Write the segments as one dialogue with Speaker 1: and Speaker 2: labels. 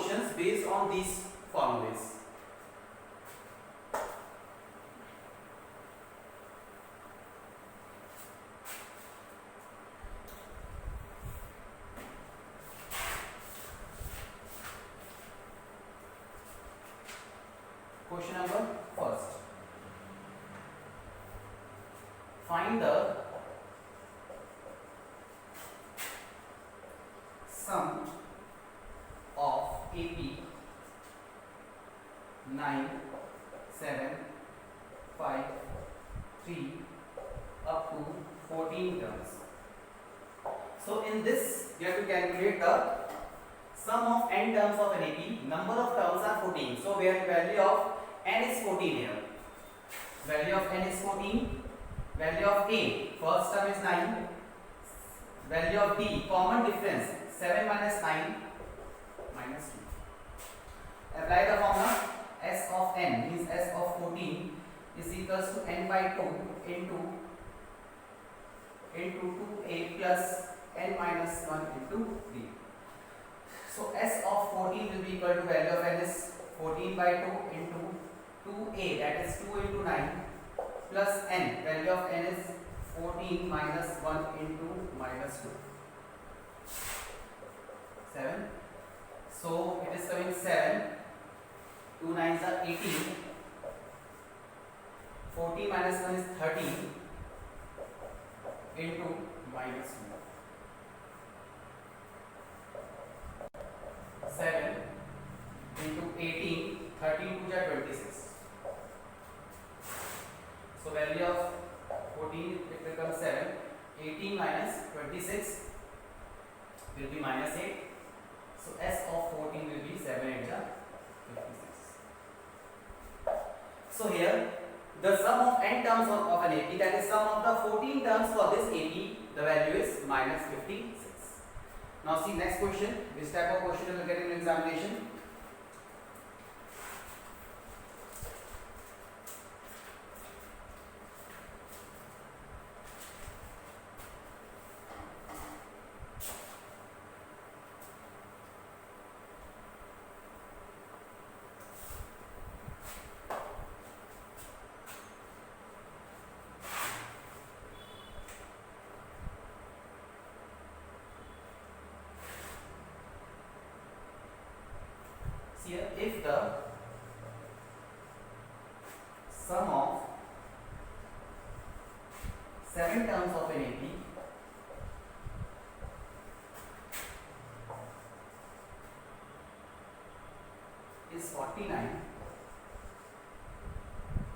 Speaker 1: questions based on these formulas. Question number first. Find the sum of AP 9, 7, 5, 3 up to 14 terms. So in this you have to calculate the sum of n terms of an AP. Number of terms are 14. So where value of n is 14 here. Value of n is 14. Value of A, first term is 9. Value of D, common difference, 7 minus 9 minus 2. Apply the formula. S of n means S of 14 is equals to n by 2 into 2a plus n minus 1 into d. So S of 14 will be equal to value of n is 14 by 2 into 2a, that is 2 into 9 plus n, value of n is 14 minus 1 into minus 2. 7. So it is coming 7. 2 9s are 18. 14 minus 1 is 13 into minus 2. 7 into 18, 13 2 are 26. So value of 14 it becomes 7. 18 minus 26 will be minus 8. So S of 14 will be 7 8 56. So here the sum of n terms of an AP, that is sum of the 14 terms for this AP, the value is minus 56. Now see next question. This type of question you will get in examination. Here, if the sum of 7 terms of an AP is 49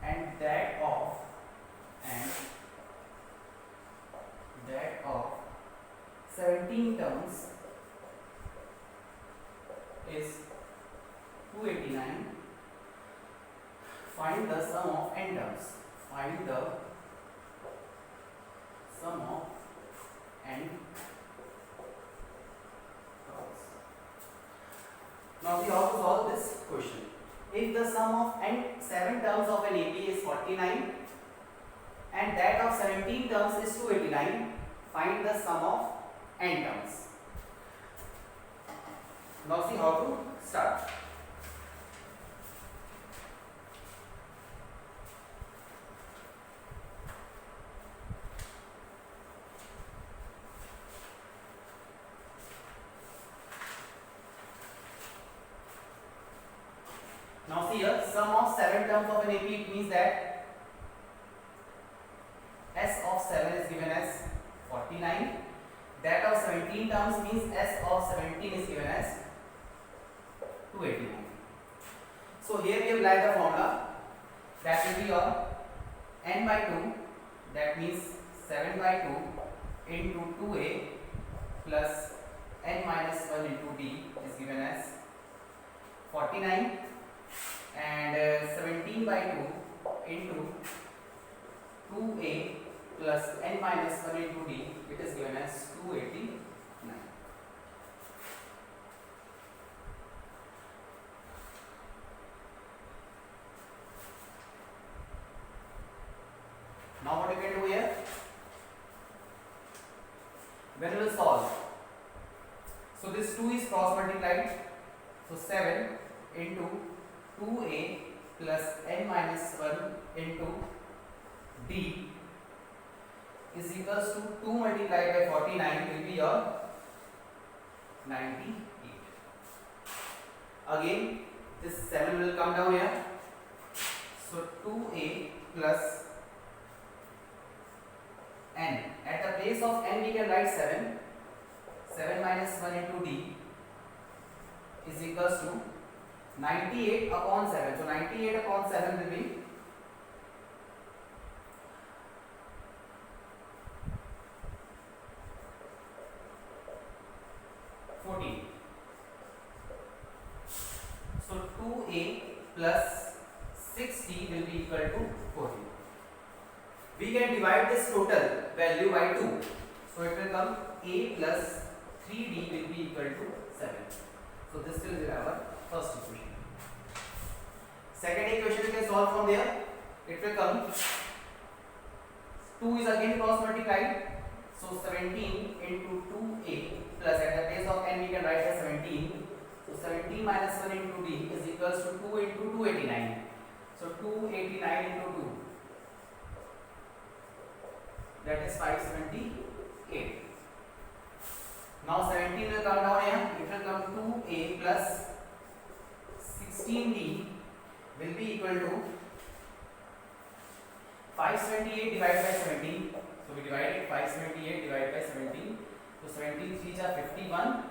Speaker 1: and that of 17 terms is 289, find the sum of n terms. Find the sum of n terms. Now we have to solve this question. If the sum of n 7 terms of an AP is 49 and that of 17 terms is 289, find the sum of n terms. Now see how to start. Now see here, sum of 7 terms of an AP, it means that S of 7 is given as 49. That of 17 terms means S of 17 is given as 289. So here we apply the formula. That will be your n by 2, that means 7 by 2 into 2a plus n minus 1 into d is given as 49. And 17 by 2 into 2a plus n minus 1 into d, it is given as 289. Now what you can do here? When you will solve, so this 2 is cross multiplied, So 7 into 2a plus n minus 1 into d is equals to 2 multiplied by 49 will be your 98. Again this 7 will come down here. So 2a plus n. At the place of n we can write 7. 7 minus 1 into d is equals to 98 upon 7. So 98 upon 7 will be 14. So 2a plus 6d will be equal to 14. We can divide this total value by 2. So it will come a plus 3d will be equal to 7. So this will be our first equation. Second equation we can solve from there. It will come 2 is again cross multiplied. So 17 into 2a plus at the place of n we can write as 17. So 17 minus 1 into d is equals to 2 into 289. So 289 into 2, that is 578. Now 17 will come down here. It will come 2a plus 16d will be equal to 578 divided by 17. So we divided 578 divided by 17. So 17 3s are 51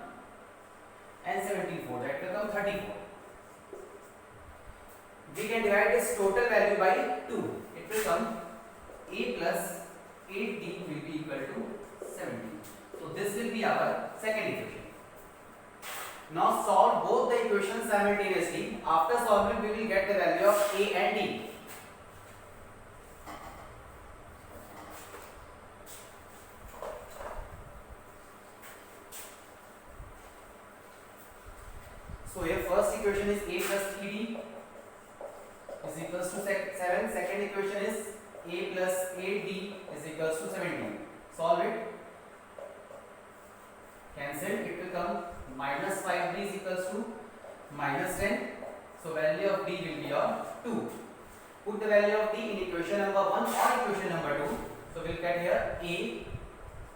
Speaker 1: and 74. That will come 34. We can divide this total value by 2. It will come a plus 8d will be equal to 17. So this will be our second equation. Now solve both the equations simultaneously. After solving we will get the value of a and d. So here first equation is a plus 3d is equals to 7. Second equation is a plus 8d is equals to 17. Solve it. Cancel. It will come minus 5d is equals to minus 10. So value of d will be your 2. Put the value of d in equation number 1 or equation number 2. So we'll get here a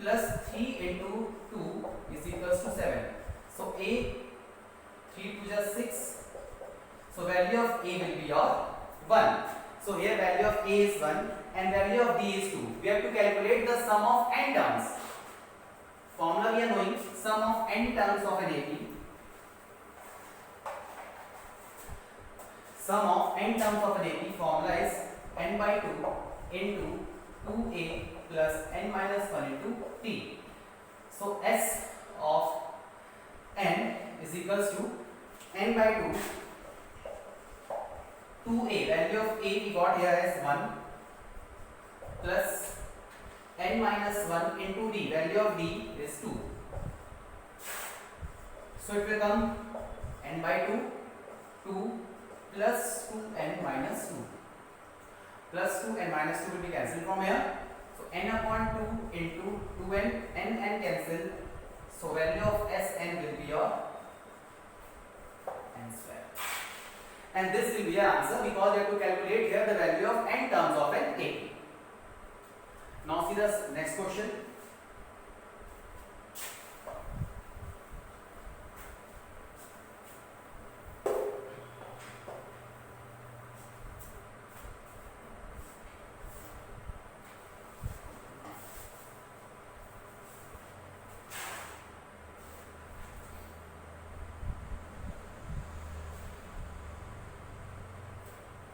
Speaker 1: plus 3 into 2 is equals to 7. So a 3 to just 6. So value of a will be your 1. So here value of a is 1 and value of d is 2. We have to calculate the sum of n terms. Formula we are knowing, sum of n terms of an AP. Sum of n terms of an AP formula is n by 2 into 2a plus n minus 1 into t. So s of n is equals to n by 2 2a, value of a we got here as 1 plus n minus 1 into d, value of d is 2. So it will come n by 2, 2 plus 2n minus 2. Plus 2 and minus 2 will be cancelled from here. So n upon 2 into 2n, n cancel. So value of Sn will be your n square. And this will be your answer because you have to calculate here the value of n terms of an AP. Now see the next question.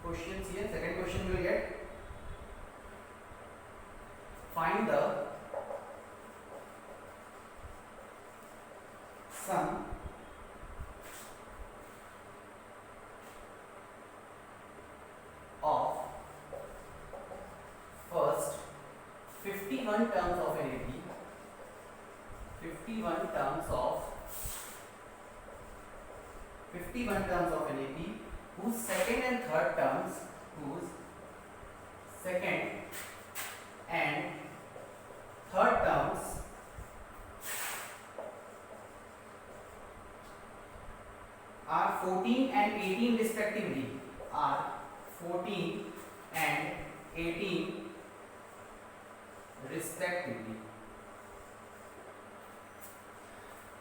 Speaker 1: Questions here. Second question we will get. Find the sum of first 51 terms of an AP. 51 terms of an AP whose second and third terms, are 14 and 18 respectively, are 14 and 18 respectively.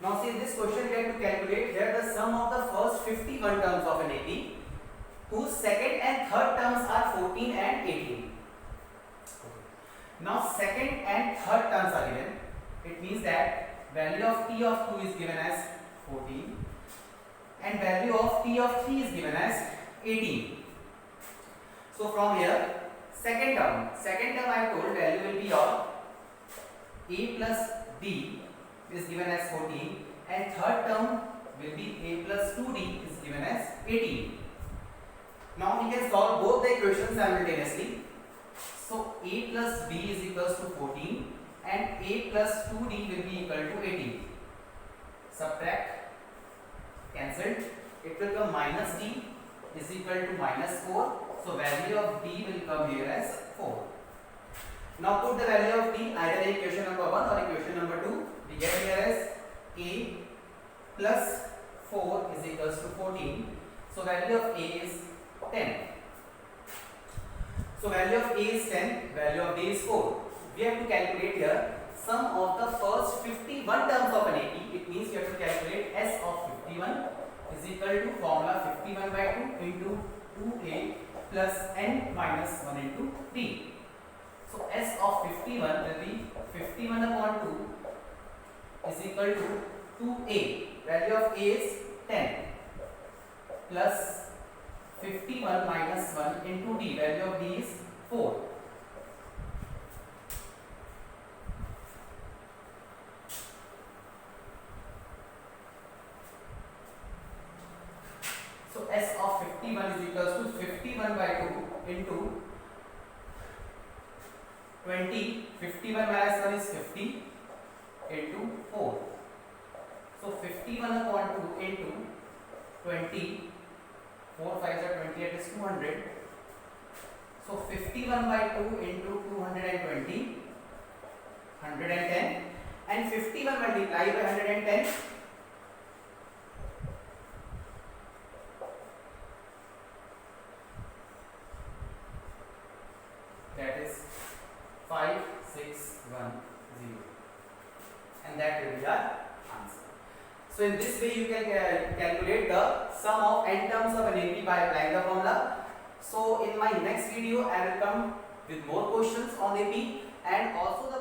Speaker 1: Now see, this question we have to calculate here the sum of the first 51 terms of an AP whose second and third terms are 14 and 18. Now second and third terms are given. It means that value of t of 2 is given as 14 and value of t of 3 is given as 18. So from here, second term I have told value will be of a plus d is given as 14 and third term will be a plus 2d is given as 18. Now we can solve both the equations simultaneously. So a plus b is equals to 14 and a plus 2d will be equal to 18. Subtract, cancelled, it will come minus d is equal to minus 4. So value of d will come here as 4. Now put the value of d either in equation number 1 or equation number 2. We get here as a plus 4 is equals to 14. So value of a is 10. So value of a is 10, value of d is 4. We have to calculate here sum of the first 51 terms of an AP. It means we have to calculate S of 51 is equal to formula 51 by 2 into 2a plus n minus 1 into t. So S of 51 will be 51 upon 2 is equal to 2a. Value of a is 10 plus 51 minus 1 into d. Value of d is 4. So S of 51 is equals to 51 by 2 into 20. 51 minus 1 is 50 into 4. So 51 upon 2 into 20. 4 5s are 28 is 200. So 51 by 2 into 220, 110, and 51 multiplied by 110. That is 5610, and that will be our answer. So in this way you can calculate the sum of n terms of an AP by applying the formula. So in my next video I will come with more questions on AP and also the